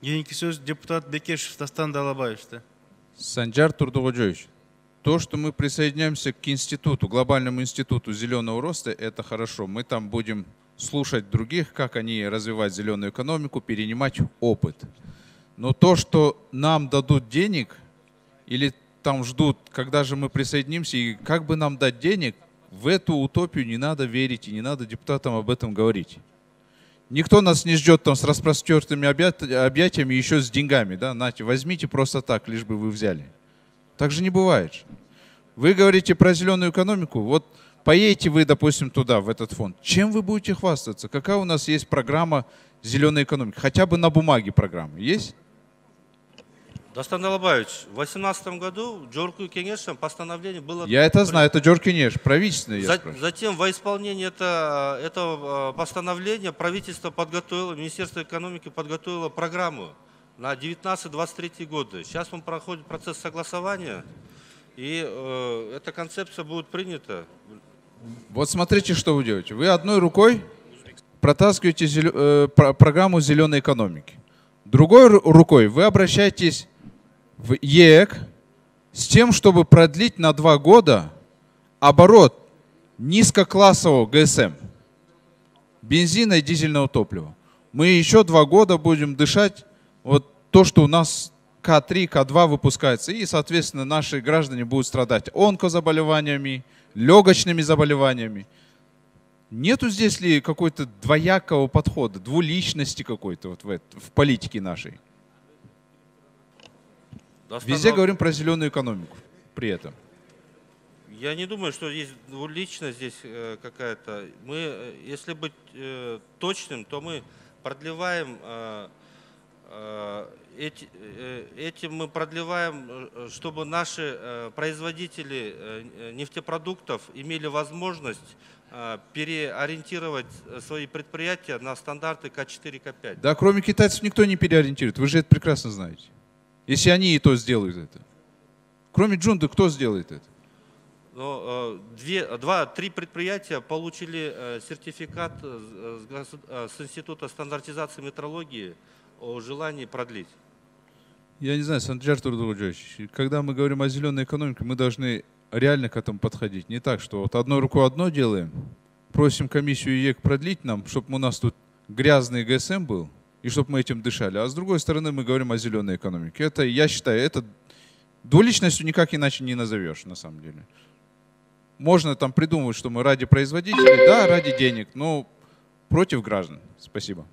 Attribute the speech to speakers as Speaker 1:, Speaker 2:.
Speaker 1: Кейинки сөз депутат Бекешев Дастан Далабаевич'те.
Speaker 2: Санжар Турдугоджоевич, то, что мы присоединяемся к институту, глобальному институту зеленого роста, это хорошо. Мы там будем слушать других, как они развивают зеленую экономику, перенимать опыт. Но то, что нам дадут денег, или там ждут, когда же мы присоединимся, и как бы нам дать денег, в эту утопию не надо верить, и не надо депутатам об этом говорить. Никто нас не ждет там с распростертыми объятиями, еще с деньгами. Да? Нате, возьмите просто так, лишь бы вы взяли. Так же не бывает. Вы говорите про зеленую экономику. Вот поедете вы, допустим, туда, в этот фонд. Чем вы будете хвастаться? Какая у нас есть программа зеленой экономики? Хотя бы на бумаге программа есть?
Speaker 3: Дастан Далабаевич, в 2018 году Джорку Кенешем постановление было...
Speaker 2: Я это знаю, это Джор Кенеш, правительственное, я спрашиваю.
Speaker 3: Затем во исполнение этого постановления правительство подготовило, Министерство экономики подготовило программу на 19-23 годы. Сейчас он проходит процесс согласования, и эта концепция будет принята.
Speaker 2: Вот смотрите, что вы делаете. Вы одной рукой протаскиваете программу зеленой экономики. Другой рукой вы обращаетесь в ЕЭК с тем, чтобы продлить на 2 года оборот низкоклассового ГСМ, бензина и дизельного топлива. Мы еще 2 года будем дышать вот то, что у нас К3, К2 выпускается, и, соответственно, наши граждане будут страдать онкозаболеваниями, легочными заболеваниями. Нету здесь ли какой-то двоякого подхода, двуличности какой-то вот в политике нашей? Везде говорим про зеленую экономику при этом.
Speaker 3: Я не думаю, что есть двуличность здесь какая-то. Мы, если быть точным, то мы продлеваем, этим мы продлеваем, чтобы наши производители нефтепродуктов имели возможность переориентировать свои предприятия на стандарты К4, К5.
Speaker 2: Да, кроме китайцев никто не переориентирует. Вы же это прекрасно знаете. Если они и то сделают это. Кроме Джунды, кто сделает это?
Speaker 3: Но 2-3 предприятия получили сертификат с Института стандартизации метрологии о желании продлить.
Speaker 2: Я не знаю, Санджар Турдугоджоевич, когда мы говорим о зеленой экономике, мы должны реально к этому подходить. Не так, что вот одной рукой одно делаем, просим комиссию ЕЭК продлить нам, чтобы у нас тут грязный ГСМ был, и чтобы мы этим дышали. А с другой стороны мы говорим о зеленой экономике. Это, я считаю, это двуличностью никак иначе не назовешь, на самом деле. Можно там придумывать, что мы ради производителей, да, ради денег, но против граждан. Спасибо.